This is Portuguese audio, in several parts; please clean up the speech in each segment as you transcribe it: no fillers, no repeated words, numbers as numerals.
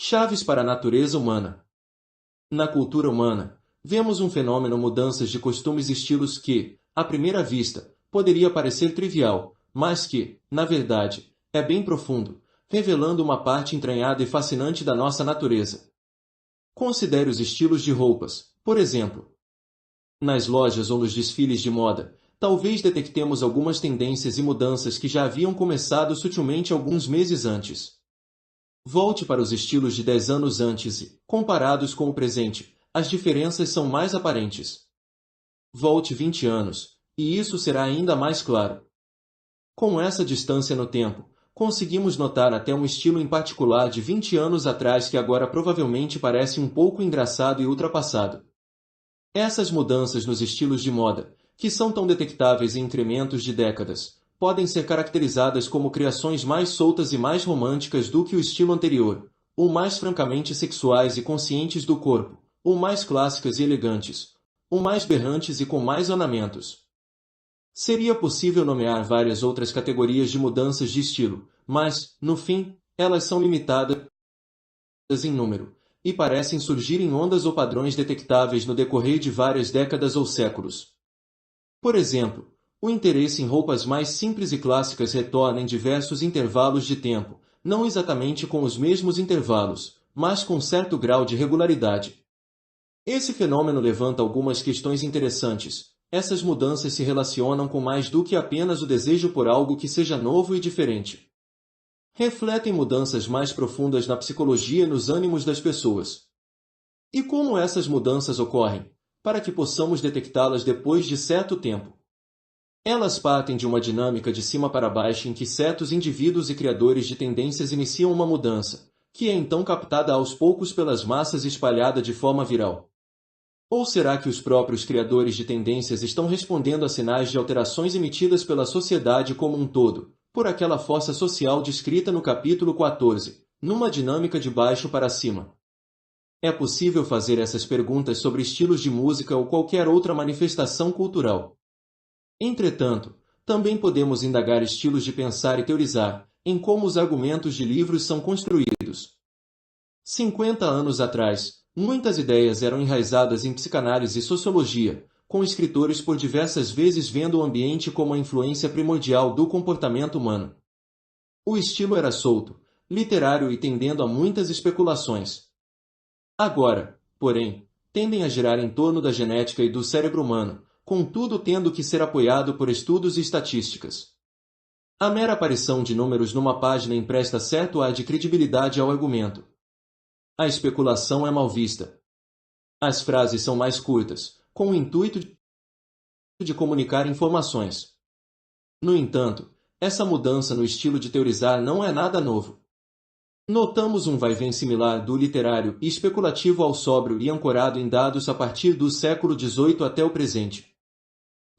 Chaves para a natureza humana. Na cultura humana, vemos um fenômeno mudanças de costumes e estilos que, à primeira vista, poderia parecer trivial, mas que, na verdade, é bem profundo, revelando uma parte entranhada e fascinante da nossa natureza. Considere os estilos de roupas, por exemplo. Nas lojas ou nos desfiles de moda, talvez detectemos algumas tendências e mudanças que já haviam começado sutilmente alguns meses antes. Volte para os estilos de 10 anos antes e, comparados com o presente, as diferenças são mais aparentes. Volte 20 anos, e isso será ainda mais claro. Com essa distância no tempo, conseguimos notar até um estilo em particular de 20 anos atrás que agora provavelmente parece um pouco engraçado e ultrapassado. Essas mudanças nos estilos de moda, que são tão detectáveis em incrementos de décadas, podem ser caracterizadas como criações mais soltas e mais românticas do que o estilo anterior, ou mais francamente sexuais e conscientes do corpo, ou mais clássicas e elegantes, ou mais berrantes e com mais ornamentos. Seria possível nomear várias outras categorias de mudanças de estilo, mas, no fim, elas são limitadas em número, e parecem surgir em ondas ou padrões detectáveis no decorrer de várias décadas ou séculos. Por exemplo, o interesse em roupas mais simples e clássicas retorna em diversos intervalos de tempo, não exatamente com os mesmos intervalos, mas com certo grau de regularidade. Esse fenômeno levanta algumas questões interessantes. Essas mudanças se relacionam com mais do que apenas o desejo por algo que seja novo e diferente. Refletem mudanças mais profundas na psicologia e nos ânimos das pessoas. E como essas mudanças ocorrem, para que possamos detectá-las depois de certo tempo? Elas partem de uma dinâmica de cima para baixo em que certos indivíduos e criadores de tendências iniciam uma mudança, que é então captada aos poucos pelas massas e espalhada de forma viral. Ou será que os próprios criadores de tendências estão respondendo a sinais de alterações emitidas pela sociedade como um todo, por aquela força social descrita no capítulo 14, numa dinâmica de baixo para cima? É possível fazer essas perguntas sobre estilos de música ou qualquer outra manifestação cultural. Entretanto, também podemos indagar estilos de pensar e teorizar, em como os argumentos de livros são construídos. 50 anos atrás, muitas ideias eram enraizadas em psicanálise e sociologia, com escritores por diversas vezes vendo o ambiente como a influência primordial do comportamento humano. O estilo era solto, literário e tendendo a muitas especulações. Agora, porém, tendem a girar em torno da genética e do cérebro humano, contudo tendo que ser apoiado por estudos e estatísticas. A mera aparição de números numa página empresta certo ar de credibilidade ao argumento. A especulação é mal vista. As frases são mais curtas, com o intuito de comunicar informações. No entanto, essa mudança no estilo de teorizar não é nada novo. Notamos um vai-vem similar do literário e especulativo ao sóbrio e ancorado em dados a partir do século XVIII até o presente.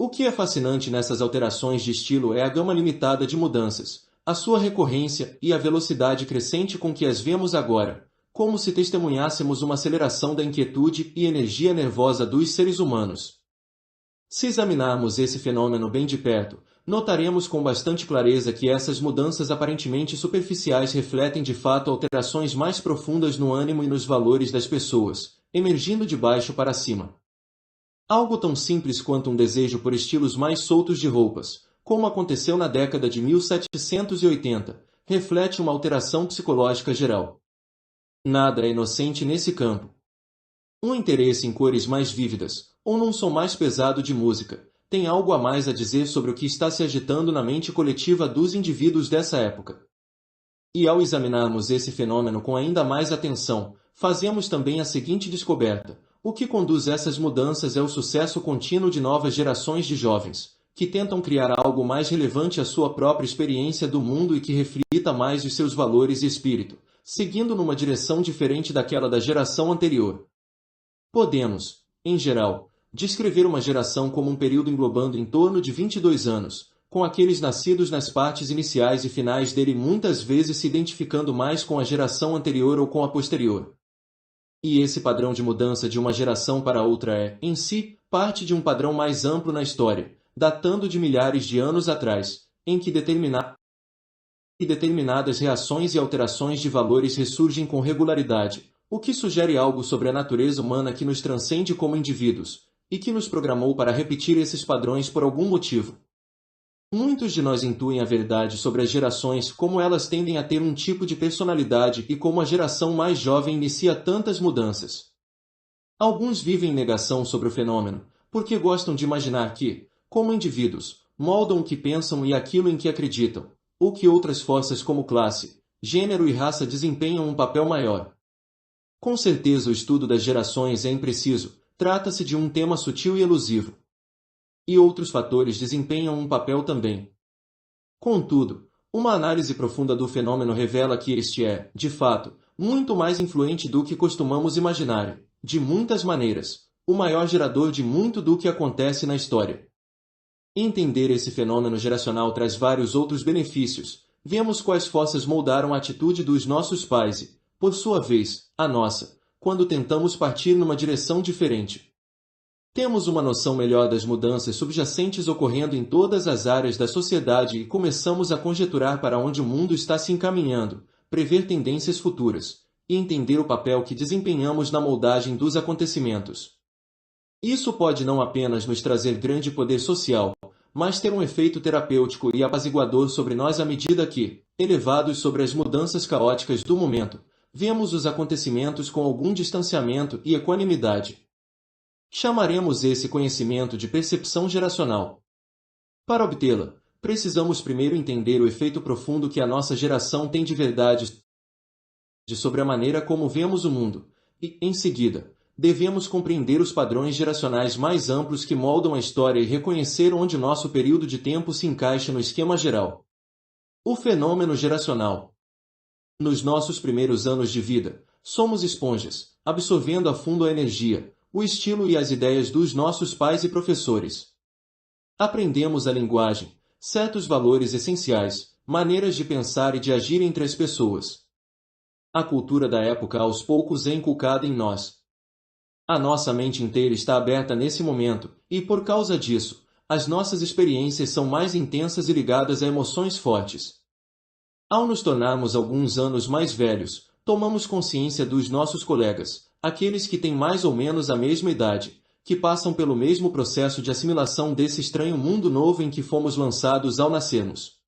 O que é fascinante nessas alterações de estilo é a gama limitada de mudanças, a sua recorrência e a velocidade crescente com que as vemos agora, como se testemunhássemos uma aceleração da inquietude e energia nervosa dos seres humanos. Se examinarmos esse fenômeno bem de perto, notaremos com bastante clareza que essas mudanças aparentemente superficiais refletem de fato alterações mais profundas no ânimo e nos valores das pessoas, emergindo de baixo para cima. Algo tão simples quanto um desejo por estilos mais soltos de roupas, como aconteceu na década de 1780, reflete uma alteração psicológica geral. Nada é inocente nesse campo. Um interesse em cores mais vívidas, ou num som mais pesado de música, tem algo a mais a dizer sobre o que está se agitando na mente coletiva dos indivíduos dessa época. E ao examinarmos esse fenômeno com ainda mais atenção, fazemos também a seguinte descoberta: o que conduz essas mudanças é o sucesso contínuo de novas gerações de jovens, que tentam criar algo mais relevante à sua própria experiência do mundo e que reflita mais os seus valores e espírito, seguindo numa direção diferente daquela da geração anterior. Podemos, em geral, descrever uma geração como um período englobando em torno de 22 anos, com aqueles nascidos nas partes iniciais e finais dele muitas vezes se identificando mais com a geração anterior ou com a posterior. E esse padrão de mudança de uma geração para outra é, em si, parte de um padrão mais amplo na história, datando de milhares de anos atrás, em que determinado e determinadas reações e alterações de valores ressurgem com regularidade, o que sugere algo sobre a natureza humana que nos transcende como indivíduos, e que nos programou para repetir esses padrões por algum motivo. Muitos de nós intuem a verdade sobre as gerações, como elas tendem a ter um tipo de personalidade e como a geração mais jovem inicia tantas mudanças. Alguns vivem em negação sobre o fenômeno, porque gostam de imaginar que, como indivíduos, moldam o que pensam e aquilo em que acreditam, ou que outras forças como classe, gênero e raça desempenham um papel maior. Com certeza o estudo das gerações é impreciso, trata-se de um tema sutil e elusivo. E outros fatores desempenham um papel também. Contudo, uma análise profunda do fenômeno revela que este é, de fato, muito mais influente do que costumamos imaginar, de muitas maneiras, o maior gerador de muito do que acontece na história. Entender esse fenômeno geracional traz vários outros benefícios. Vemos quais forças moldaram a atitude dos nossos pais e, por sua vez, a nossa, quando tentamos partir numa direção diferente. Temos uma noção melhor das mudanças subjacentes ocorrendo em todas as áreas da sociedade e começamos a conjecturar para onde o mundo está se encaminhando, prever tendências futuras, e entender o papel que desempenhamos na moldagem dos acontecimentos. Isso pode não apenas nos trazer grande poder social, mas ter um efeito terapêutico e apaziguador sobre nós à medida que, elevados sobre as mudanças caóticas do momento, vemos os acontecimentos com algum distanciamento e equanimidade. Chamaremos esse conhecimento de percepção geracional. Para obtê-la, precisamos primeiro entender o efeito profundo que a nossa geração tem de verdade sobre a maneira como vemos o mundo, e, em seguida, devemos compreender os padrões geracionais mais amplos que moldam a história e reconhecer onde nosso período de tempo se encaixa no esquema geral. O fenômeno geracional. Nos nossos primeiros anos de vida, somos esponjas, absorvendo a fundo a energia, o estilo e as ideias dos nossos pais e professores. Aprendemos a linguagem, certos valores essenciais, maneiras de pensar e de agir entre as pessoas. A cultura da época aos poucos é inculcada em nós. A nossa mente inteira está aberta nesse momento, e por causa disso, as nossas experiências são mais intensas e ligadas a emoções fortes. Ao nos tornarmos alguns anos mais velhos, tomamos consciência dos nossos colegas, aqueles que têm mais ou menos a mesma idade, que passam pelo mesmo processo de assimilação desse estranho mundo novo em que fomos lançados ao nascermos.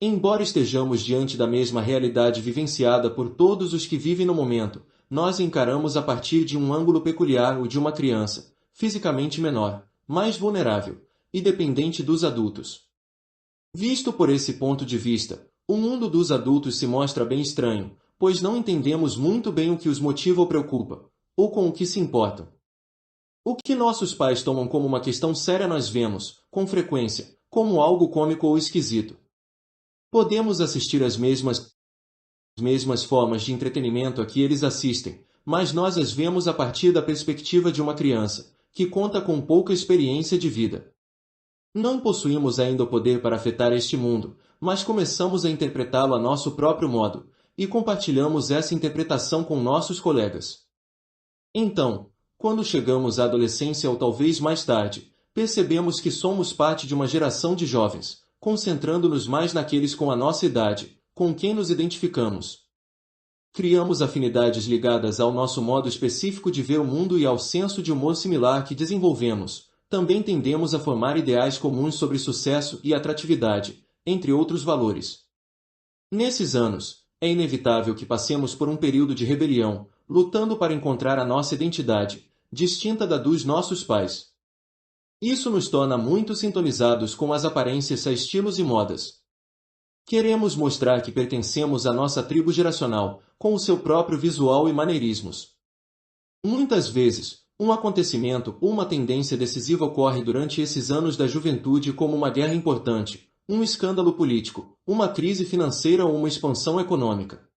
Embora estejamos diante da mesma realidade vivenciada por todos os que vivem no momento, nós encaramos a partir de um ângulo peculiar o de uma criança, fisicamente menor, mais vulnerável e dependente dos adultos. Visto por esse ponto de vista, o mundo dos adultos se mostra bem estranho, pois não entendemos muito bem o que os motiva ou preocupa, ou com o que se importam. O que nossos pais tomam como uma questão séria nós vemos, com frequência, como algo cômico ou esquisito. Podemos assistir às mesmas formas de entretenimento a que eles assistem, mas nós as vemos a partir da perspectiva de uma criança, que conta com pouca experiência de vida. Não possuímos ainda o poder para afetar este mundo, mas começamos a interpretá-lo a nosso próprio modo, e compartilhamos essa interpretação com nossos colegas. Então, quando chegamos à adolescência ou talvez mais tarde, percebemos que somos parte de uma geração de jovens, concentrando-nos mais naqueles com a nossa idade, com quem nos identificamos. Criamos afinidades ligadas ao nosso modo específico de ver o mundo e ao senso de humor similar que desenvolvemos. Também tendemos a formar ideais comuns sobre sucesso e atratividade, entre outros valores. Nesses anos, é inevitável que passemos por um período de rebelião, lutando para encontrar a nossa identidade, distinta da dos nossos pais. Isso nos torna muito sintonizados com as aparências a estilos e modas. Queremos mostrar que pertencemos à nossa tribo geracional, com o seu próprio visual e maneirismos. Muitas vezes, um acontecimento ou uma tendência decisiva ocorre durante esses anos da juventude como uma guerra importante, um escândalo político, uma crise financeira ou uma expansão econômica.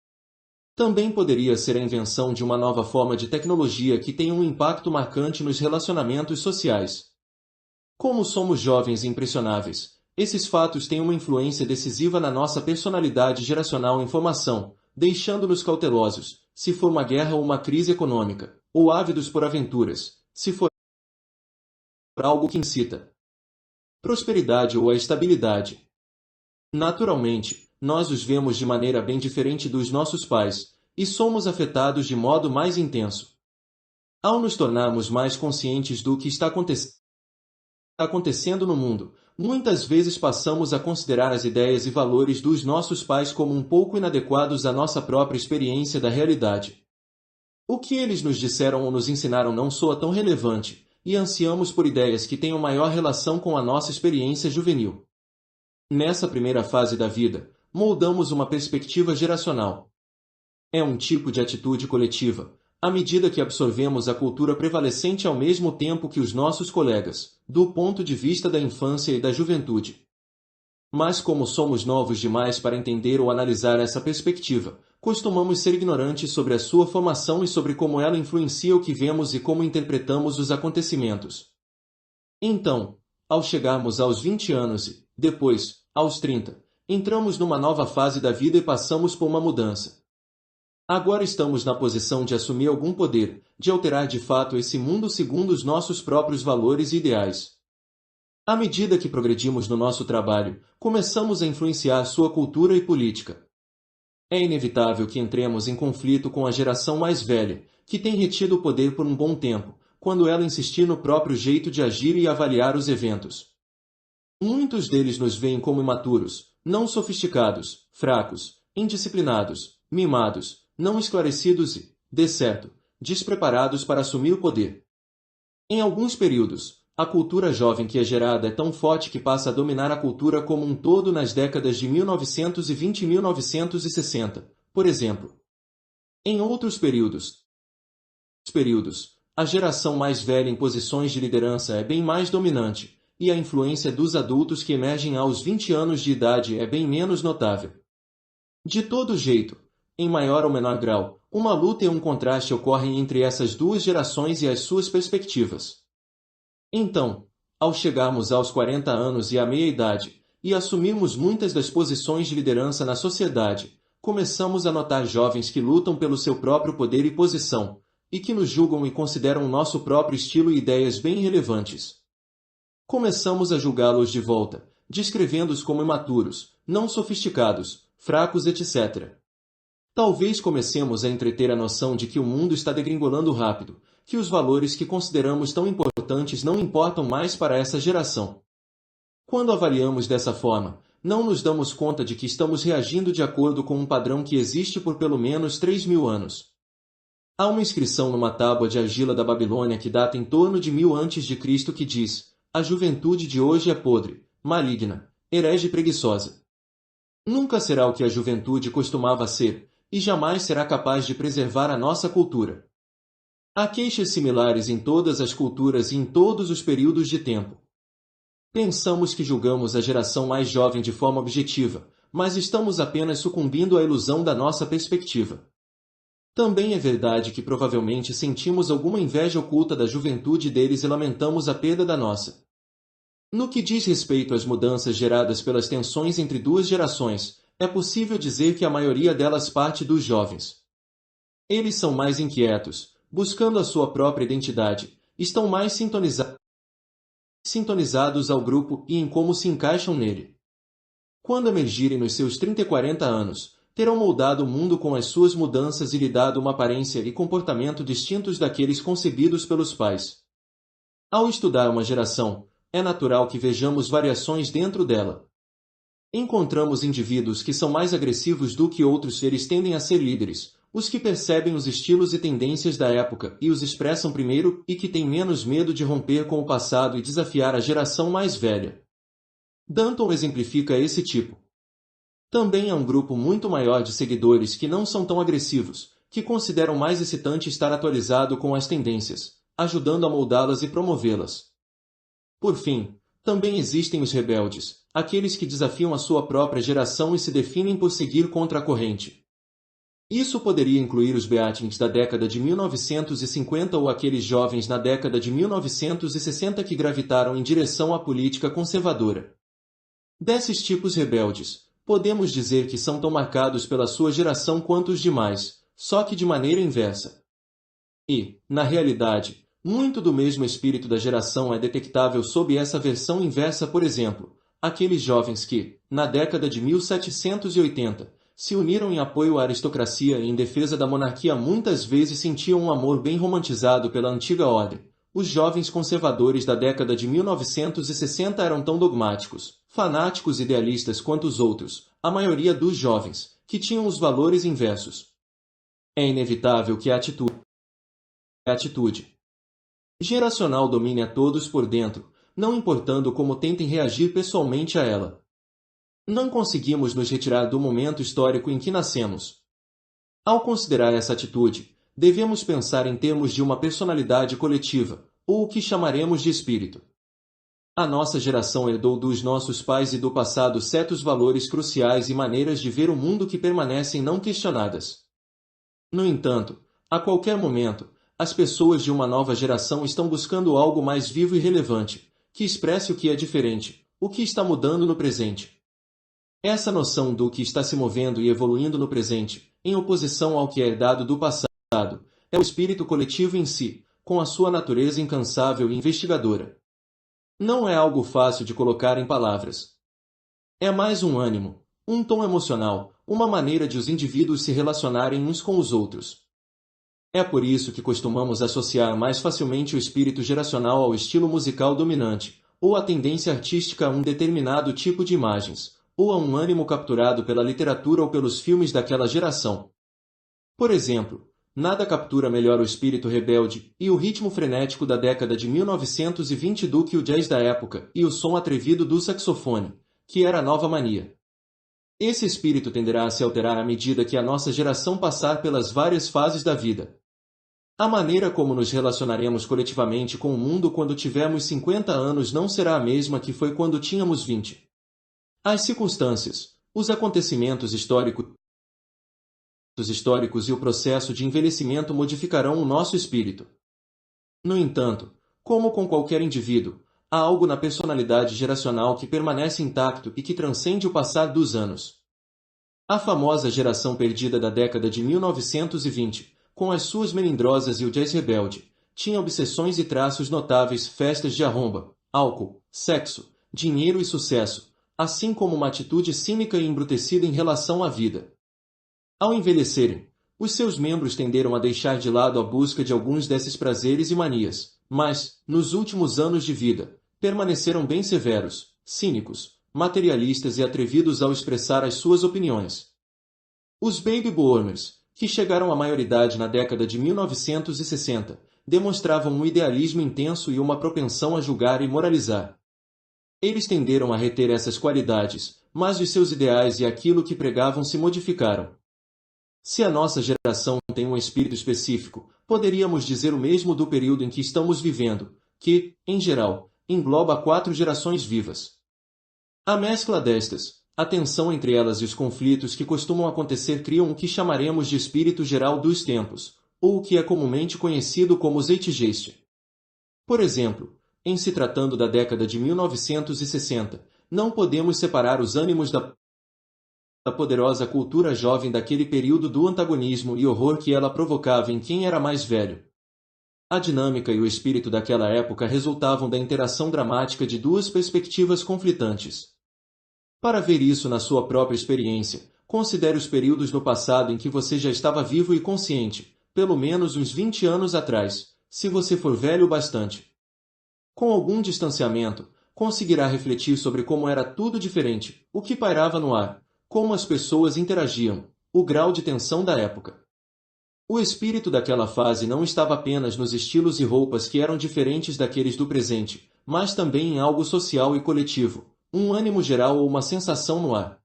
Também poderia ser a invenção de uma nova forma de tecnologia que tenha um impacto marcante nos relacionamentos sociais. Como somos jovens e impressionáveis, esses fatos têm uma influência decisiva na nossa personalidade geracional em formação, deixando-nos cautelosos, se for uma guerra ou uma crise econômica, ou ávidos por aventuras, se for algo que incita prosperidade ou a estabilidade. Naturalmente, nós os vemos de maneira bem diferente dos nossos pais, e somos afetados de modo mais intenso. Ao nos tornarmos mais conscientes do que está acontecendo no mundo, muitas vezes passamos a considerar as ideias e valores dos nossos pais como um pouco inadequados à nossa própria experiência da realidade. O que eles nos disseram ou nos ensinaram não soa tão relevante, e ansiamos por ideias que tenham maior relação com a nossa experiência juvenil. Nessa primeira fase da vida, moldamos uma perspectiva geracional. É um tipo de atitude coletiva, à medida que absorvemos a cultura prevalecente ao mesmo tempo que os nossos colegas, do ponto de vista da infância e da juventude. Mas como somos novos demais para entender ou analisar essa perspectiva, costumamos ser ignorantes sobre a sua formação e sobre como ela influencia o que vemos e como interpretamos os acontecimentos. Então, ao chegarmos aos 20 anos e, depois, aos 30, entramos numa nova fase da vida e passamos por uma mudança. Agora estamos na posição de assumir algum poder, de alterar de fato esse mundo segundo os nossos próprios valores e ideais. À medida que progredimos no nosso trabalho, começamos a influenciar sua cultura e política. É inevitável que entremos em conflito com a geração mais velha, que tem retido o poder por um bom tempo, quando ela insistir no próprio jeito de agir e avaliar os eventos. Muitos deles nos veem como imaturos, não sofisticados, fracos, indisciplinados, mimados, não esclarecidos e, de certo, despreparados para assumir o poder. Em alguns períodos, a cultura jovem que é gerada é tão forte que passa a dominar a cultura como um todo nas décadas de 1920 e 1960, por exemplo. Em outros períodos, a geração mais velha em posições de liderança é bem mais dominante, e a influência dos adultos que emergem aos 20 anos de idade é bem menos notável. De todo jeito, em maior ou menor grau, uma luta e um contraste ocorrem entre essas duas gerações e as suas perspectivas. Então, ao chegarmos aos 40 anos e à meia-idade, e assumirmos muitas das posições de liderança na sociedade, começamos a notar jovens que lutam pelo seu próprio poder e posição, e que nos julgam e consideram o nosso próprio estilo e ideias bem relevantes. Começamos a julgá-los de volta, descrevendo-os como imaturos, não sofisticados, fracos, etc. Talvez comecemos a entreter a noção de que o mundo está degringolando rápido, que os valores que consideramos tão importantes não importam mais para essa geração. Quando avaliamos dessa forma, não nos damos conta de que estamos reagindo de acordo com um padrão que existe por pelo menos 3.000 anos. Há uma inscrição numa tábua de argila da Babilônia que data em torno de 1000 a.C. que diz: "A juventude de hoje é podre, maligna, herege e preguiçosa. Nunca será o que a juventude costumava ser, e jamais será capaz de preservar a nossa cultura." Há queixas similares em todas as culturas e em todos os períodos de tempo. Pensamos que julgamos a geração mais jovem de forma objetiva, mas estamos apenas sucumbindo à ilusão da nossa perspectiva. Também é verdade que provavelmente sentimos alguma inveja oculta da juventude deles e lamentamos a perda da nossa. No que diz respeito às mudanças geradas pelas tensões entre duas gerações, é possível dizer que a maioria delas parte dos jovens. Eles são mais inquietos, buscando a sua própria identidade, estão mais sintonizados ao grupo e em como se encaixam nele. Quando emergirem nos seus 30 e 40 anos, terão moldado o mundo com as suas mudanças e lhe dado uma aparência e comportamento distintos daqueles concebidos pelos pais. Ao estudar uma geração, é natural que vejamos variações dentro dela. Encontramos indivíduos que são mais agressivos do que outros, eles tendem a ser líderes, os que percebem os estilos e tendências da época e os expressam primeiro e que têm menos medo de romper com o passado e desafiar a geração mais velha. Danton exemplifica esse tipo. Também há um grupo muito maior de seguidores que não são tão agressivos, que consideram mais excitante estar atualizado com as tendências, ajudando a moldá-las e promovê-las. Por fim, também existem os rebeldes, aqueles que desafiam a sua própria geração e se definem por seguir contra a corrente. Isso poderia incluir os Beatniks da década de 1950 ou aqueles jovens na década de 1960 que gravitaram em direção à política conservadora. Desses tipos rebeldes, podemos dizer que são tão marcados pela sua geração quanto os demais, só que de maneira inversa. E, na realidade, muito do mesmo espírito da geração é detectável sob essa versão inversa, por exemplo, aqueles jovens que, na década de 1780, se uniram em apoio à aristocracia e em defesa da monarquia muitas vezes sentiam um amor bem romantizado pela antiga ordem. Os jovens conservadores da década de 1960 eram tão dogmáticos, fanáticos e idealistas quanto os outros, a maioria dos jovens, que tinham os valores inversos. É inevitável que a atitude geracional domine a todos por dentro, não importando como tentem reagir pessoalmente a ela. Não conseguimos nos retirar do momento histórico em que nascemos. Ao considerar essa atitude, devemos pensar em termos de uma personalidade coletiva, ou o que chamaremos de espírito. A nossa geração herdou dos nossos pais e do passado certos valores cruciais e maneiras de ver o mundo que permanecem não questionadas. No entanto, a qualquer momento, as pessoas de uma nova geração estão buscando algo mais vivo e relevante, que expresse o que é diferente, o que está mudando no presente. Essa noção do que está se movendo e evoluindo no presente, em oposição ao que é herdado do passado, é o espírito coletivo em si, com a sua natureza incansável e investigadora. Não é algo fácil de colocar em palavras. É mais um ânimo, um tom emocional, uma maneira de os indivíduos se relacionarem uns com os outros. É por isso que costumamos associar mais facilmente o espírito geracional ao estilo musical dominante, ou à tendência artística a um determinado tipo de imagens, ou a um ânimo capturado pela literatura ou pelos filmes daquela geração. Por exemplo, nada captura melhor o espírito rebelde e o ritmo frenético da década de 1920 do que o jazz da época e o som atrevido do saxofone, que era a nova mania. Esse espírito tenderá a se alterar à medida que a nossa geração passar pelas várias fases da vida. A maneira como nos relacionaremos coletivamente com o mundo quando tivermos 50 anos não será a mesma que foi quando tínhamos 20. As circunstâncias, os acontecimentos históricos e o processo de envelhecimento modificarão o nosso espírito. No entanto, como com qualquer indivíduo, há algo na personalidade geracional que permanece intacto e que transcende o passar dos anos. A famosa geração perdida da década de 1920, com as suas melindrosas e o jazz rebelde, tinha obsessões e traços notáveis: festas de arromba, álcool, sexo, dinheiro e sucesso, assim como uma atitude cínica e embrutecida em relação à vida. Ao envelhecerem, os seus membros tenderam a deixar de lado a busca de alguns desses prazeres e manias, mas, nos últimos anos de vida, permaneceram bem severos, cínicos, materialistas e atrevidos ao expressar as suas opiniões. Os baby boomers, que chegaram à maioridade na década de 1960, demonstravam um idealismo intenso e uma propensão a julgar e moralizar. Eles tenderam a reter essas qualidades, mas os seus ideais e aquilo que pregavam se modificaram. Se a nossa geração tem um espírito específico, poderíamos dizer o mesmo do período em que estamos vivendo, que, em geral, engloba 4 gerações vivas. A mescla destas, a tensão entre elas e os conflitos que costumam acontecer criam o que chamaremos de espírito geral dos tempos, ou o que é comumente conhecido como Zeitgeist. Por exemplo, em se tratando da década de 1960, não podemos separar os ânimos da poderosa cultura jovem daquele período do antagonismo e horror que ela provocava em quem era mais velho. A dinâmica e o espírito daquela época resultavam da interação dramática de duas perspectivas conflitantes. Para ver isso na sua própria experiência, considere os períodos no passado em que você já estava vivo e consciente, pelo menos uns 20 anos atrás, se você for velho bastante. Com algum distanciamento, conseguirá refletir sobre como era tudo diferente, o que pairava no ar, como as pessoas interagiam, o grau de tensão da época. O espírito daquela fase não estava apenas nos estilos e roupas que eram diferentes daqueles do presente, mas também em algo social e coletivo, um ânimo geral ou uma sensação no ar.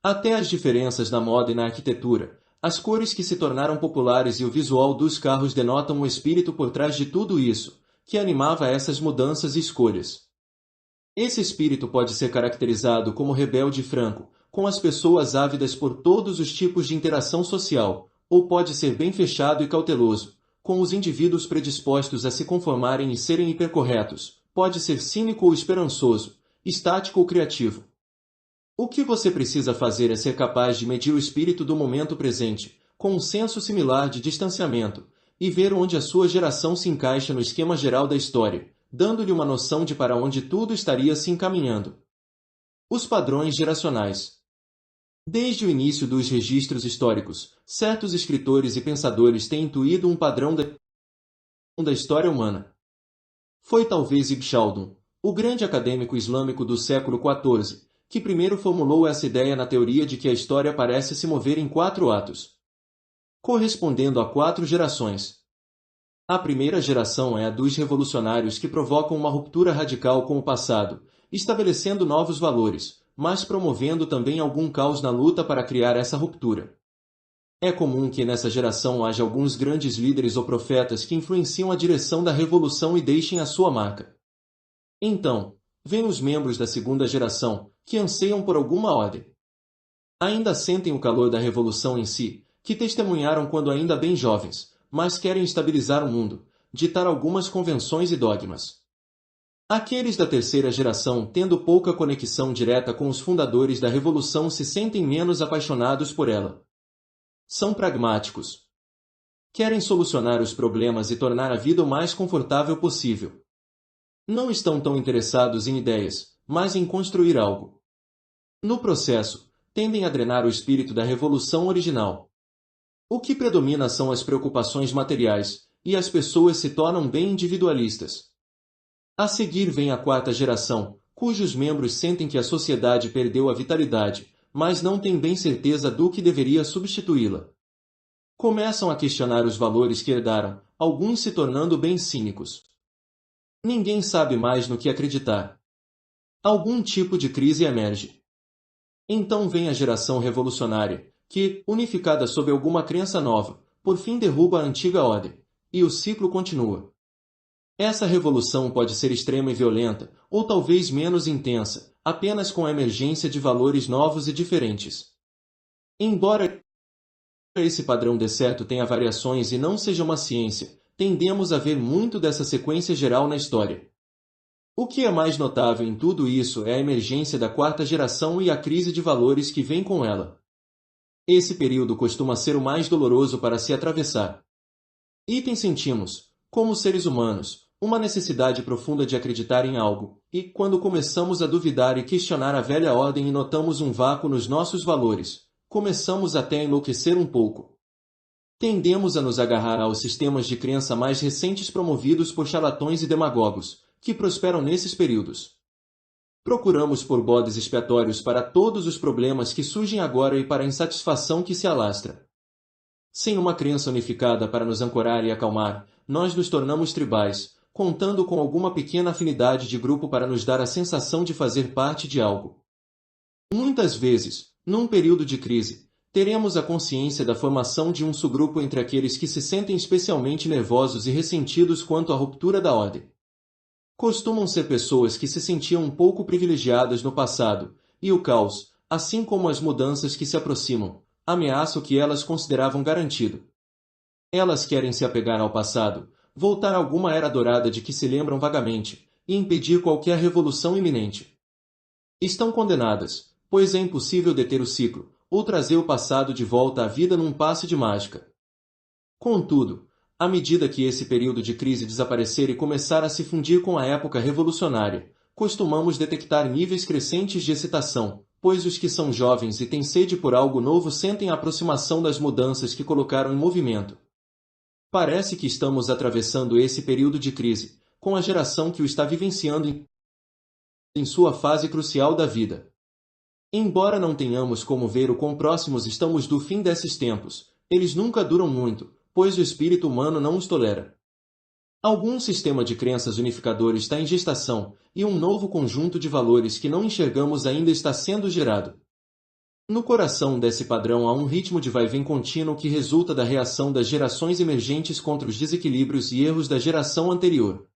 Até as diferenças na moda e na arquitetura, as cores que se tornaram populares e o visual dos carros denotam o espírito por trás de tudo isso, que animava essas mudanças e escolhas. Esse espírito pode ser caracterizado como rebelde e franco, com as pessoas ávidas por todos os tipos de interação social, ou pode ser bem fechado e cauteloso, com os indivíduos predispostos a se conformarem e serem hipercorretos, pode ser cínico ou esperançoso, estático ou criativo. O que você precisa fazer é ser capaz de medir o espírito do momento presente, com um senso similar de distanciamento, e ver onde a sua geração se encaixa no esquema geral da história, dando-lhe uma noção de para onde tudo estaria se encaminhando. Os padrões geracionais. Desde o início dos registros históricos, certos escritores e pensadores têm intuído um padrão da história humana. Foi talvez Ibn Khaldun, o grande acadêmico islâmico do século XIV, que primeiro formulou essa ideia na teoria de que a história parece se mover em 4 atos, correspondendo a 4 gerações. A primeira geração é a dos revolucionários que provocam uma ruptura radical com o passado, estabelecendo novos valores, mas promovendo também algum caos na luta para criar essa ruptura. É comum que nessa geração haja alguns grandes líderes ou profetas que influenciam a direção da revolução e deixem a sua marca. Então, vêm os membros da segunda geração, que anseiam por alguma ordem. Ainda sentem o calor da revolução em si, que testemunharam quando ainda bem jovens, mas querem estabilizar o mundo, ditar algumas convenções e dogmas. Aqueles da terceira geração, tendo pouca conexão direta com os fundadores da revolução, se sentem menos apaixonados por ela. São pragmáticos. Querem solucionar os problemas e tornar a vida o mais confortável possível. Não estão tão interessados em ideias, mas em construir algo. No processo, tendem a drenar o espírito da revolução original. O que predomina são as preocupações materiais, e as pessoas se tornam bem individualistas. A seguir vem a quarta geração, cujos membros sentem que a sociedade perdeu a vitalidade, mas não têm bem certeza do que deveria substituí-la. Começam a questionar os valores que herdaram, alguns se tornando bem cínicos. Ninguém sabe mais no que acreditar. Algum tipo de crise emerge. Então vem a geração revolucionária, que, unificada sob alguma crença nova, por fim derruba a antiga ordem, e o ciclo continua. Essa revolução pode ser extrema e violenta, ou talvez menos intensa, apenas com a emergência de valores novos e diferentes. Embora esse padrão de certo tenha variações e não seja uma ciência, tendemos a ver muito dessa sequência geral na história. O que é mais notável em tudo isso é a emergência da quarta geração e a crise de valores que vem com ela. Esse período costuma ser o mais doloroso para se atravessar. Item sentimos, como seres humanos, uma necessidade profunda de acreditar em algo, e, quando começamos a duvidar e questionar a velha ordem e notamos um vácuo nos nossos valores, começamos até a enlouquecer um pouco. Tendemos a nos agarrar aos sistemas de crença mais recentes promovidos por charlatões e demagogos, que prosperam nesses períodos. Procuramos por bodes expiatórios para todos os problemas que surgem agora e para a insatisfação que se alastra. Sem uma crença unificada para nos ancorar e acalmar, nós nos tornamos tribais, contando com alguma pequena afinidade de grupo para nos dar a sensação de fazer parte de algo. Muitas vezes, num período de crise, teremos a consciência da formação de um subgrupo entre aqueles que se sentem especialmente nervosos e ressentidos quanto à ruptura da ordem. Costumam ser pessoas que se sentiam um pouco privilegiadas no passado, e o caos, assim como as mudanças que se aproximam, ameaça o que elas consideravam garantido. Elas querem se apegar ao passado, voltar a alguma era dourada de que se lembram vagamente, e impedir qualquer revolução iminente. Estão condenadas, pois é impossível deter o ciclo, ou trazer o passado de volta à vida num passe de mágica. Contudo, à medida que esse período de crise desaparecer e começar a se fundir com a época revolucionária, costumamos detectar níveis crescentes de excitação, pois os que são jovens e têm sede por algo novo sentem a aproximação das mudanças que colocaram em movimento. Parece que estamos atravessando esse período de crise, com a geração que o está vivenciando em sua fase crucial da vida. Embora não tenhamos como ver o quão próximos estamos do fim desses tempos, eles nunca duram muito, pois o espírito humano não os tolera. Algum sistema de crenças unificador está em gestação, e um novo conjunto de valores que não enxergamos ainda está sendo gerado. No coração desse padrão há um ritmo de vai-vem contínuo que resulta da reação das gerações emergentes contra os desequilíbrios e erros da geração anterior.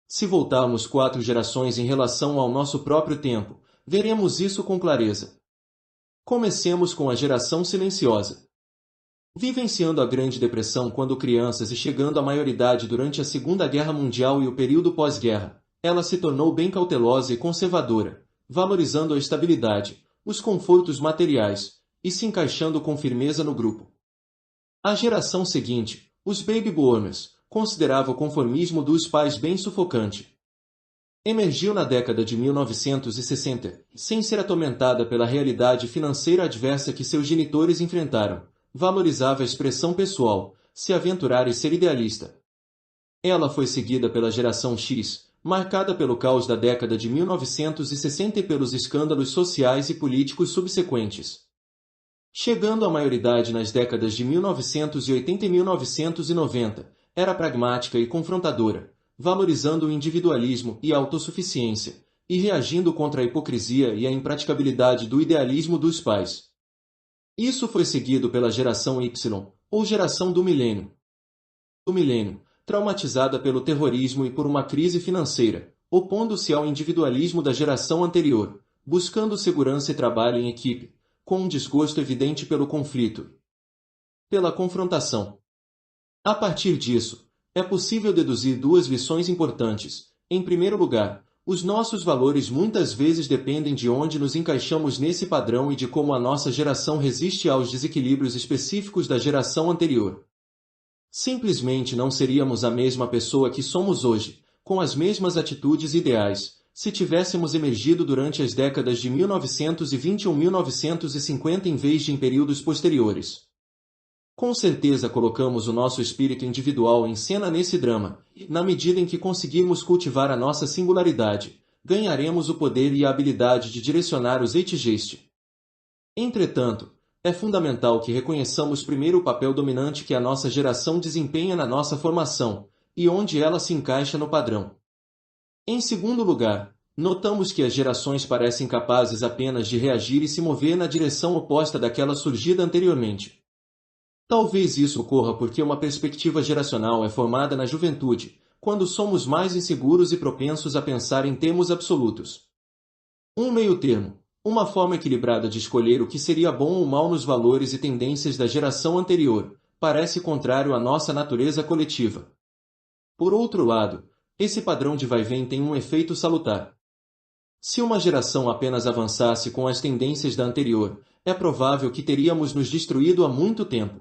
Se voltarmos 4 gerações em relação ao nosso próprio tempo, veremos isso com clareza. Comecemos com a geração silenciosa. Vivenciando a Grande Depressão quando crianças e chegando à maioridade durante a Segunda Guerra Mundial e o período pós-guerra, ela se tornou bem cautelosa e conservadora, valorizando a estabilidade, os confortos materiais, e se encaixando com firmeza no grupo. A geração seguinte, os Baby Boomers, considerava o conformismo dos pais bem sufocante. Emergiu na década de 1960, sem ser atormentada pela realidade financeira adversa que seus genitores enfrentaram. Valorizava a expressão pessoal, se aventurar e ser idealista. Ela foi seguida pela geração X, marcada pelo caos da década de 1960 e pelos escândalos sociais e políticos subsequentes. Chegando à maioridade nas décadas de 1980 e 1990, era pragmática e confrontadora, valorizando o individualismo e a autossuficiência, e reagindo contra a hipocrisia e a impraticabilidade do idealismo dos pais. Isso foi seguido pela geração Y, ou geração do milênio, traumatizada pelo terrorismo e por uma crise financeira, opondo-se ao individualismo da geração anterior, buscando segurança e trabalho em equipe, com um desgosto evidente pelo conflito, pela confrontação. A partir disso, é possível deduzir duas lições importantes. Em primeiro lugar, os nossos valores muitas vezes dependem de onde nos encaixamos nesse padrão e de como a nossa geração resiste aos desequilíbrios específicos da geração anterior. Simplesmente não seríamos a mesma pessoa que somos hoje, com as mesmas atitudes ideais, se tivéssemos emergido durante as décadas de 1920 ou 1950 em vez de em períodos posteriores. Com certeza colocamos o nosso espírito individual em cena nesse drama, e, na medida em que conseguirmos cultivar a nossa singularidade, ganharemos o poder e a habilidade de direcionar o zeitgeist. Entretanto, é fundamental que reconheçamos primeiro o papel dominante que a nossa geração desempenha na nossa formação, e onde ela se encaixa no padrão. Em segundo lugar, notamos que as gerações parecem capazes apenas de reagir e se mover na direção oposta daquela surgida anteriormente. Talvez isso ocorra porque uma perspectiva geracional é formada na juventude, quando somos mais inseguros e propensos a pensar em termos absolutos. Um meio-termo, uma forma equilibrada de escolher o que seria bom ou mal nos valores e tendências da geração anterior, parece contrário à nossa natureza coletiva. Por outro lado, esse padrão de vai-vem tem um efeito salutar. Se uma geração apenas avançasse com as tendências da anterior, é provável que teríamos nos destruído há muito tempo.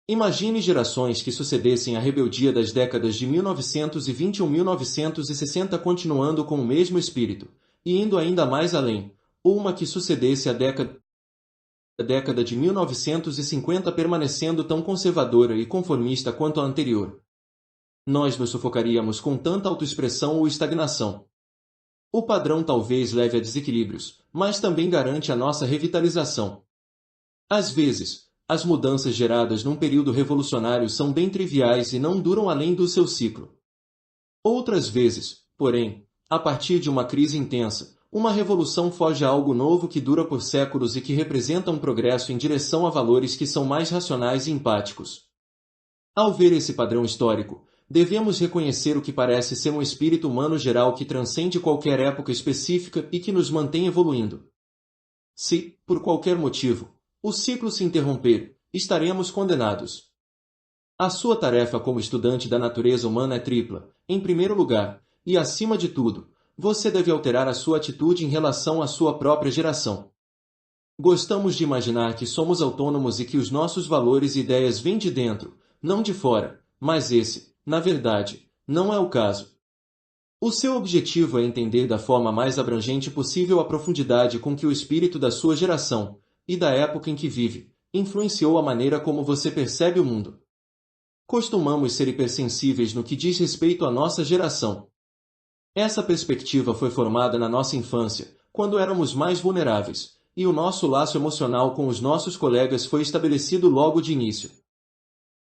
Imagine gerações que sucedessem a rebeldia das décadas de 1920 ou 1960 continuando com o mesmo espírito, e indo ainda mais além, ou uma que sucedesse a década de 1950 permanecendo tão conservadora e conformista quanto a anterior. Nós nos sufocaríamos com tanta autoexpressão ou estagnação. O padrão talvez leve a desequilíbrios, mas também garante a nossa revitalização. Às vezes, as mudanças geradas num período revolucionário são bem triviais e não duram além do seu ciclo. Outras vezes, porém, a partir de uma crise intensa, uma revolução foge a algo novo que dura por séculos e que representa um progresso em direção a valores que são mais racionais e empáticos. Ao ver esse padrão histórico, devemos reconhecer o que parece ser um espírito humano geral que transcende qualquer época específica e que nos mantém evoluindo. Se, por qualquer motivo, o ciclo se interromper, estaremos condenados. A sua tarefa como estudante da natureza humana é tripla. Em primeiro lugar, e acima de tudo, você deve alterar a sua atitude em relação à sua própria geração. Gostamos de imaginar que somos autônomos e que os nossos valores e ideias vêm de dentro, não de fora, mas esse, na verdade, não é o caso. O seu objetivo é entender da forma mais abrangente possível a profundidade com que o espírito da sua geração, e da época em que vive, influenciou a maneira como você percebe o mundo. Costumamos ser hipersensíveis no que diz respeito à nossa geração. Essa perspectiva foi formada na nossa infância, quando éramos mais vulneráveis, e o nosso laço emocional com os nossos colegas foi estabelecido logo de início.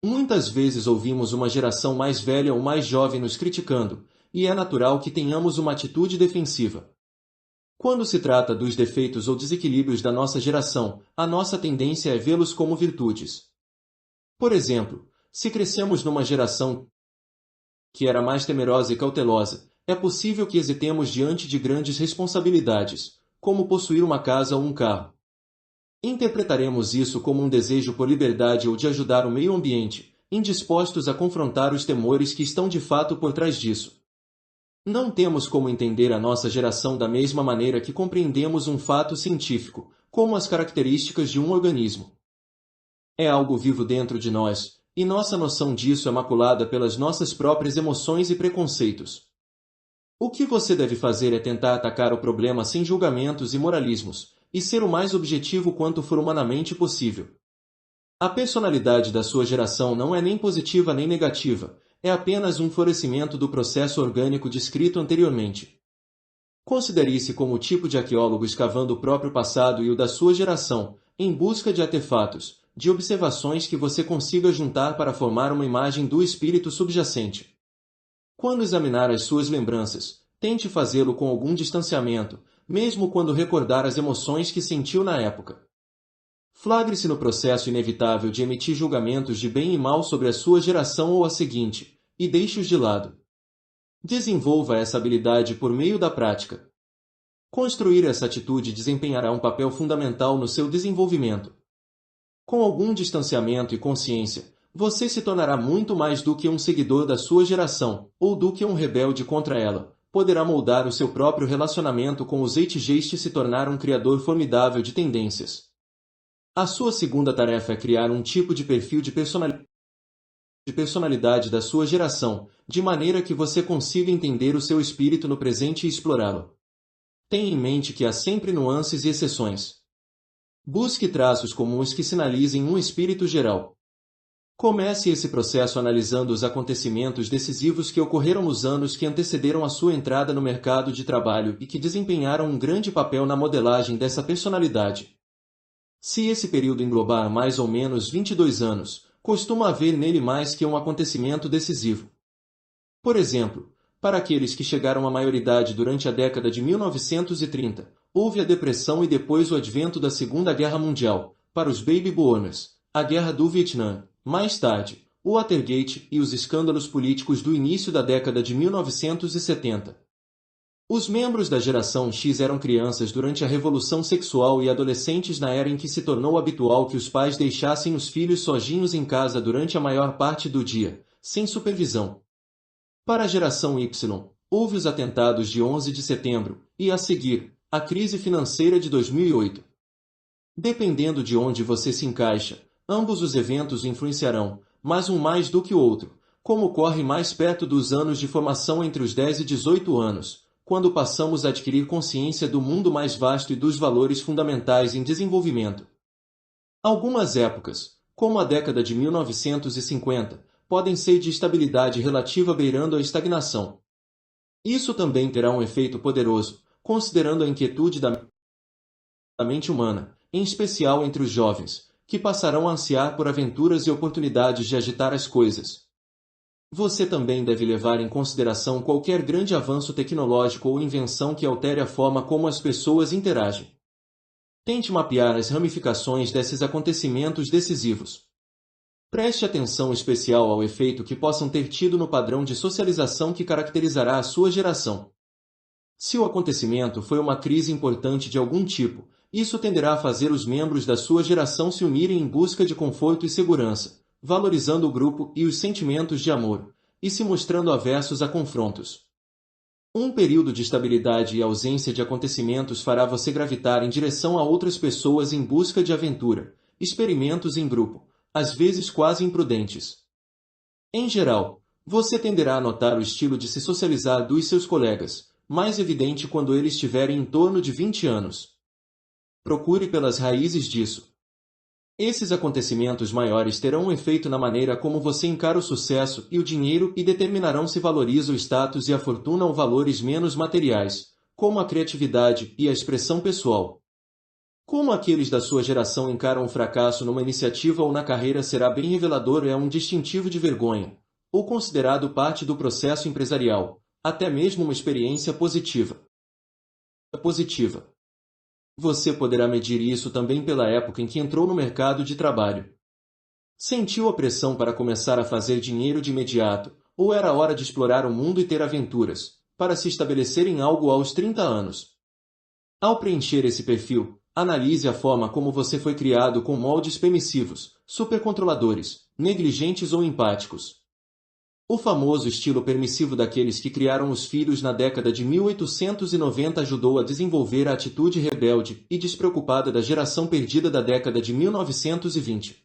Muitas vezes ouvimos uma geração mais velha ou mais jovem nos criticando, e é natural que tenhamos uma atitude defensiva. Quando se trata dos defeitos ou desequilíbrios da nossa geração, a nossa tendência é vê-los como virtudes. Por exemplo, se crescemos numa geração que era mais temerosa e cautelosa, é possível que hesitemos diante de grandes responsabilidades, como possuir uma casa ou um carro. Interpretaremos isso como um desejo por liberdade ou de ajudar o meio ambiente, indispostos a confrontar os temores que estão de fato por trás disso. Não temos como entender a nossa geração da mesma maneira que compreendemos um fato científico, como as características de um organismo. É algo vivo dentro de nós, e nossa noção disso é maculada pelas nossas próprias emoções e preconceitos. O que você deve fazer é tentar atacar o problema sem julgamentos e moralismos, e ser o mais objetivo quanto for humanamente possível. A personalidade da sua geração não é nem positiva nem negativa, é apenas um florescimento do processo orgânico descrito anteriormente. Considere-se como o tipo de arqueólogo escavando o próprio passado e o da sua geração, em busca de artefatos, de observações que você consiga juntar para formar uma imagem do espírito subjacente. Quando examinar as suas lembranças, tente fazê-lo com algum distanciamento, mesmo quando recordar as emoções que sentiu na época. Flagre-se no processo inevitável de emitir julgamentos de bem e mal sobre a sua geração ou a seguinte, e deixe-os de lado. Desenvolva essa habilidade por meio da prática. Construir essa atitude desempenhará um papel fundamental no seu desenvolvimento. Com algum distanciamento e consciência, você se tornará muito mais do que um seguidor da sua geração, ou do que um rebelde contra ela. Poderá moldar o seu próprio relacionamento com os Zeitgeist e se tornar um criador formidável de tendências. A sua segunda tarefa é criar um tipo de perfil de personalidade da sua geração, de maneira que você consiga entender o seu espírito no presente e explorá-lo. Tenha em mente que há sempre nuances e exceções. Busque traços comuns que sinalizem um espírito geral. Comece esse processo analisando os acontecimentos decisivos que ocorreram nos anos que antecederam a sua entrada no mercado de trabalho e que desempenharam um grande papel na modelagem dessa personalidade. Se esse período englobar mais ou menos 22 anos, costuma haver nele mais que um acontecimento decisivo. Por exemplo, para aqueles que chegaram à maioridade durante a década de 1930, houve a Depressão e depois o advento da Segunda Guerra Mundial. Para os Baby Boomers, a Guerra do Vietnã. Mais tarde, o Watergate e os escândalos políticos do início da década de 1970. Os membros da geração X eram crianças durante a Revolução Sexual e adolescentes na era em que se tornou habitual que os pais deixassem os filhos sozinhos em casa durante a maior parte do dia, sem supervisão. Para a geração Y, houve os atentados de 11 de setembro e, a seguir, a crise financeira de 2008. Dependendo de onde você se encaixa, ambos os eventos influenciarão, mas um mais do que o outro, como ocorre mais perto dos anos de formação entre os 10 e 18 anos, quando passamos a adquirir consciência do mundo mais vasto e dos valores fundamentais em desenvolvimento. Algumas épocas, como a década de 1950, podem ser de estabilidade relativa beirando a estagnação. Isso também terá um efeito poderoso, considerando a inquietude da mente humana, em especial entre os jovens, que passarão a ansiar por aventuras e oportunidades de agitar as coisas. Você também deve levar em consideração qualquer grande avanço tecnológico ou invenção que altere a forma como as pessoas interagem. Tente mapear as ramificações desses acontecimentos decisivos. Preste atenção especial ao efeito que possam ter tido no padrão de socialização que caracterizará a sua geração. Se o acontecimento foi uma crise importante de algum tipo, isso tenderá a fazer os membros da sua geração se unirem em busca de conforto e segurança, valorizando o grupo e os sentimentos de amor, e se mostrando aversos a confrontos. Um período de estabilidade e ausência de acontecimentos fará você gravitar em direção a outras pessoas em busca de aventura, experimentos em grupo, às vezes quase imprudentes. Em geral, você tenderá a notar o estilo de se socializar dos seus colegas, mais evidente quando eles tiverem em torno de 20 anos. Procure pelas raízes disso. Esses acontecimentos maiores terão um efeito na maneira como você encara o sucesso e o dinheiro e determinarão se valoriza o status e a fortuna ou valores menos materiais, como a criatividade e a expressão pessoal. Como aqueles da sua geração encaram o fracasso numa iniciativa ou na carreira será bem revelador, é um distintivo de vergonha, ou considerado parte do processo empresarial, até mesmo uma experiência positiva. Você poderá medir isso também pela época em que entrou no mercado de trabalho. Sentiu a pressão para começar a fazer dinheiro de imediato, ou era hora de explorar o mundo e ter aventuras, para se estabelecer em algo aos 30 anos? Ao preencher esse perfil, analise a forma como você foi criado com moldes permissivos, supercontroladores, negligentes ou empáticos. O famoso estilo permissivo daqueles que criaram os filhos na década de 1890 ajudou a desenvolver a atitude rebelde e despreocupada da geração perdida da década de 1920.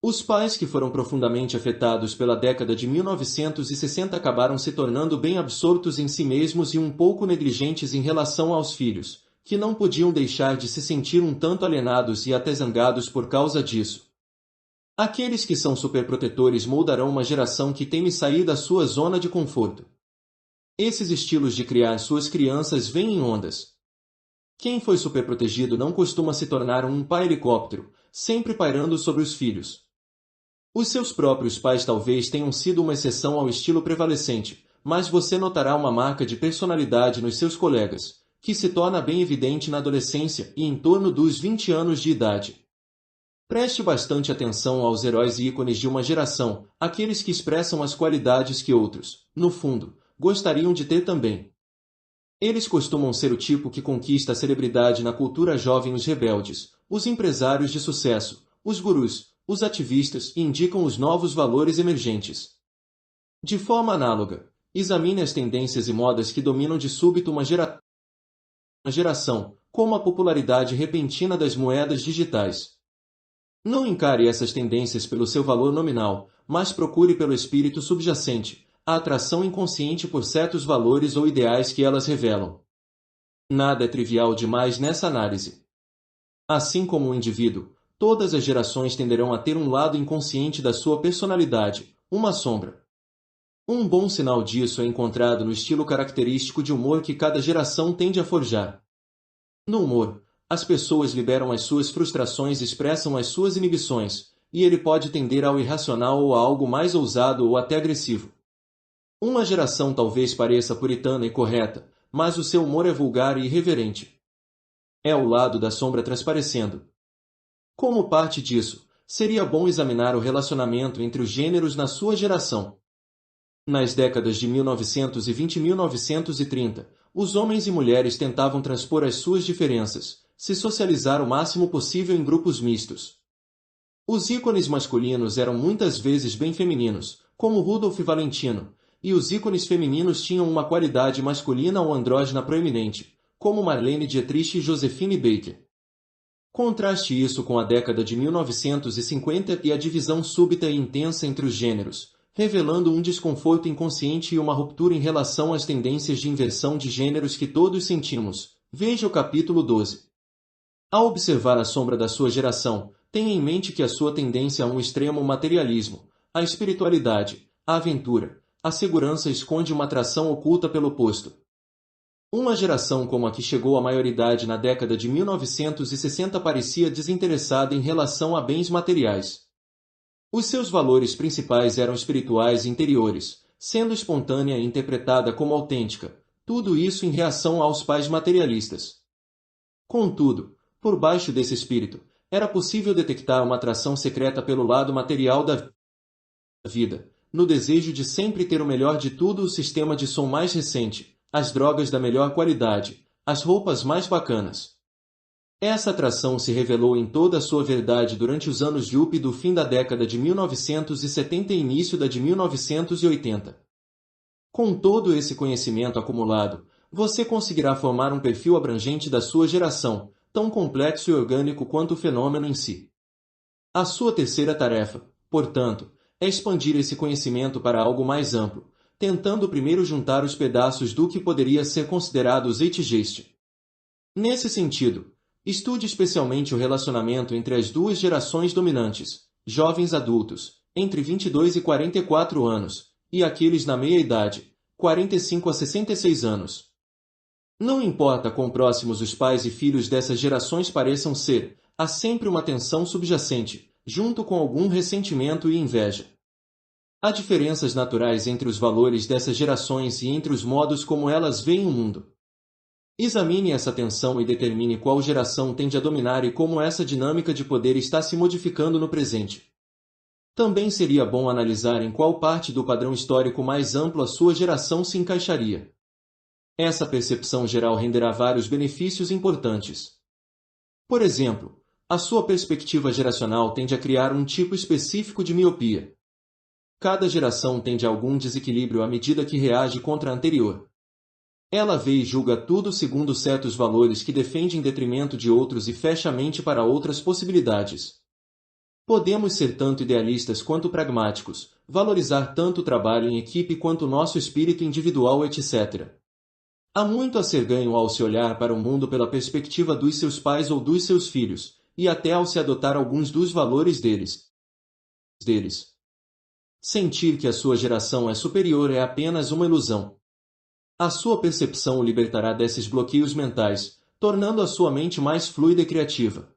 Os pais que foram profundamente afetados pela década de 1960 acabaram se tornando bem absortos em si mesmos e um pouco negligentes em relação aos filhos, que não podiam deixar de se sentir um tanto alienados e até zangados por causa disso. Aqueles que são superprotetores moldarão uma geração que teme sair da sua zona de conforto. Esses estilos de criar suas crianças vêm em ondas. Quem foi superprotegido não costuma se tornar um pai helicóptero, sempre pairando sobre os filhos. Os seus próprios pais talvez tenham sido uma exceção ao estilo prevalecente, mas você notará uma marca de personalidade nos seus colegas, que se torna bem evidente na adolescência e em torno dos 20 anos de idade. Preste bastante atenção aos heróis e ícones de uma geração, aqueles que expressam as qualidades que outros, no fundo, gostariam de ter também. Eles costumam ser o tipo que conquista a celebridade na cultura jovem: os rebeldes, os empresários de sucesso, os gurus, os ativistas e indicam os novos valores emergentes. De forma análoga, examine as tendências e modas que dominam de súbito uma geração, como a popularidade repentina das moedas digitais. Não encare essas tendências pelo seu valor nominal, mas procure pelo espírito subjacente, a atração inconsciente por certos valores ou ideais que elas revelam. Nada é trivial demais nessa análise. Assim como o indivíduo, todas as gerações tenderão a ter um lado inconsciente da sua personalidade, uma sombra. Um bom sinal disso é encontrado no estilo característico de humor que cada geração tende a forjar. No humor, as pessoas liberam as suas frustrações e expressam as suas inibições, e ele pode tender ao irracional ou a algo mais ousado ou até agressivo. Uma geração talvez pareça puritana e correta, mas o seu humor é vulgar e irreverente. É o lado da sombra transparecendo. Como parte disso, seria bom examinar o relacionamento entre os gêneros na sua geração. Nas décadas de 1920 e 1930, os homens e mulheres tentavam transpor as suas diferenças, se socializar o máximo possível em grupos mistos. Os ícones masculinos eram muitas vezes bem femininos, como Rudolph Valentino, e os ícones femininos tinham uma qualidade masculina ou andrógina proeminente, como Marlene Dietrich e Josephine Baker. Contraste isso com a década de 1950 e a divisão súbita e intensa entre os gêneros, revelando um desconforto inconsciente e uma ruptura em relação às tendências de inversão de gêneros que todos sentimos. Veja o capítulo 12. Ao observar a sombra da sua geração, tenha em mente que a sua tendência a um extremo materialismo, a espiritualidade, a aventura, a segurança esconde uma atração oculta pelo oposto. Uma geração como a que chegou à maioridade na década de 1960 parecia desinteressada em relação a bens materiais. Os seus valores principais eram espirituais e interiores, sendo espontânea e interpretada como autêntica, tudo isso em reação aos pais materialistas. Contudo, por baixo desse espírito, era possível detectar uma atração secreta pelo lado material da vida, no desejo de sempre ter o melhor de tudo: o sistema de som mais recente, as drogas da melhor qualidade, as roupas mais bacanas. Essa atração se revelou em toda a sua verdade durante os anos Yuppie do fim da década de 1970 e início da de 1980. Com todo esse conhecimento acumulado, você conseguirá formar um perfil abrangente da sua geração, tão complexo e orgânico quanto o fenômeno em si. A sua terceira tarefa, portanto, é expandir esse conhecimento para algo mais amplo, tentando primeiro juntar os pedaços do que poderia ser considerado o Zeitgeist. Nesse sentido, estude especialmente o relacionamento entre as duas gerações dominantes, jovens adultos, entre 22 e 44 anos, e aqueles na meia-idade, 45 a 66 anos. Não importa quão próximos os pais e filhos dessas gerações pareçam ser, há sempre uma tensão subjacente, junto com algum ressentimento e inveja. Há diferenças naturais entre os valores dessas gerações e entre os modos como elas veem o mundo. Examine essa tensão e determine qual geração tende a dominar e como essa dinâmica de poder está se modificando no presente. Também seria bom analisar em qual parte do padrão histórico mais amplo a sua geração se encaixaria. Essa percepção geral renderá vários benefícios importantes. Por exemplo, a sua perspectiva geracional tende a criar um tipo específico de miopia. Cada geração tende a algum desequilíbrio à medida que reage contra a anterior. Ela vê e julga tudo segundo certos valores que defende em detrimento de outros e fecha a mente para outras possibilidades. Podemos ser tanto idealistas quanto pragmáticos, valorizar tanto o trabalho em equipe quanto o nosso espírito individual, etc. Há muito a ser ganho ao se olhar para o mundo pela perspectiva dos seus pais ou dos seus filhos, e até ao se adotar alguns dos valores deles. Sentir que a sua geração é superior é apenas uma ilusão. A sua percepção o libertará desses bloqueios mentais, tornando a sua mente mais fluida e criativa.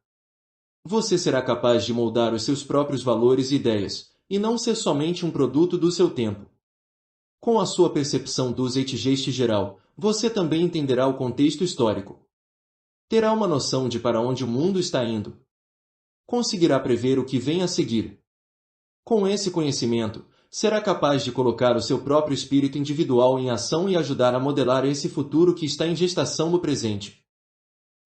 Você será capaz de moldar os seus próprios valores e ideias, e não ser somente um produto do seu tempo. Com a sua percepção do zeitgeist geral, você também entenderá o contexto histórico. Terá uma noção de para onde o mundo está indo. Conseguirá prever o que vem a seguir. Com esse conhecimento, será capaz de colocar o seu próprio espírito individual em ação e ajudar a modelar esse futuro que está em gestação no presente.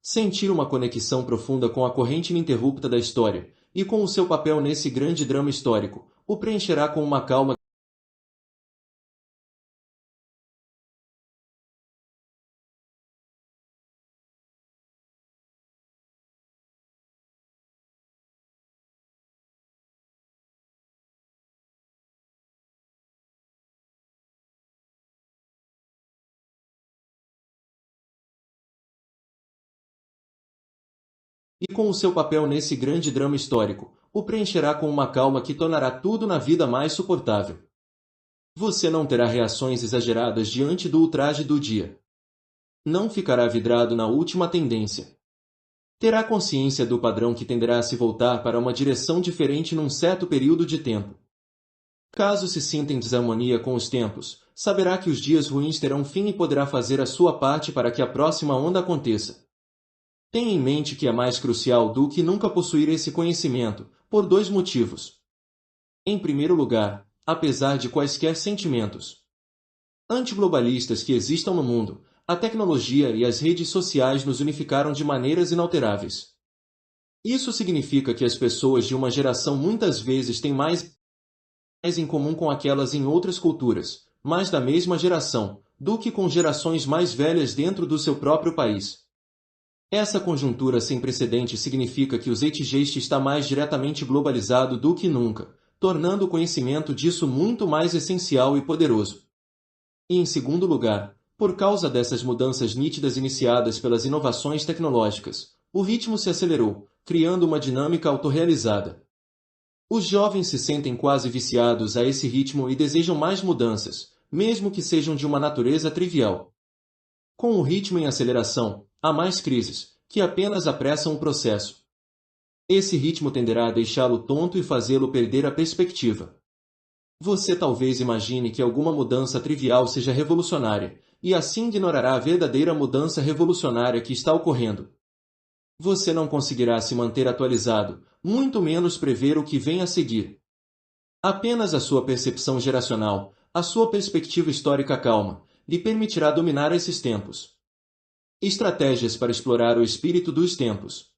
Sentir uma conexão profunda com a corrente ininterrupta da história, e com o seu papel nesse grande drama histórico, o preencherá com uma calma e com o seu papel nesse grande drama histórico, o preencherá com uma calma que tornará tudo na vida mais suportável. Você não terá reações exageradas diante do ultraje do dia. Não ficará vidrado na última tendência. Terá consciência do padrão que tenderá a se voltar para uma direção diferente num certo período de tempo. Caso se sinta em desarmonia com os tempos, saberá que os dias ruins terão fim e poderá fazer a sua parte para que a próxima onda aconteça. Tenha em mente que é mais crucial do que nunca possuir esse conhecimento, por dois motivos. Em primeiro lugar, apesar de quaisquer sentimentos antiglobalistas que existam no mundo, a tecnologia e as redes sociais nos unificaram de maneiras inalteráveis. Isso significa que as pessoas de uma geração muitas vezes têm mais em comum com aquelas em outras culturas, mas da mesma geração, do que com gerações mais velhas dentro do seu próprio país. Essa conjuntura sem precedente significa que o zeitgeist está mais diretamente globalizado do que nunca, tornando o conhecimento disso muito mais essencial e poderoso. E em segundo lugar, por causa dessas mudanças nítidas iniciadas pelas inovações tecnológicas, o ritmo se acelerou, criando uma dinâmica autorrealizada. Os jovens se sentem quase viciados a esse ritmo e desejam mais mudanças, mesmo que sejam de uma natureza trivial. Com o ritmo em aceleração, há mais crises, que apenas apressam o processo. Esse ritmo tenderá a deixá-lo tonto e fazê-lo perder a perspectiva. Você talvez imagine que alguma mudança trivial seja revolucionária, e assim ignorará a verdadeira mudança revolucionária que está ocorrendo. Você não conseguirá se manter atualizado, muito menos prever o que vem a seguir. Apenas a sua percepção geracional, a sua perspectiva histórica calma, lhe permitirá dominar esses tempos. Estratégias para explorar o espírito dos tempos.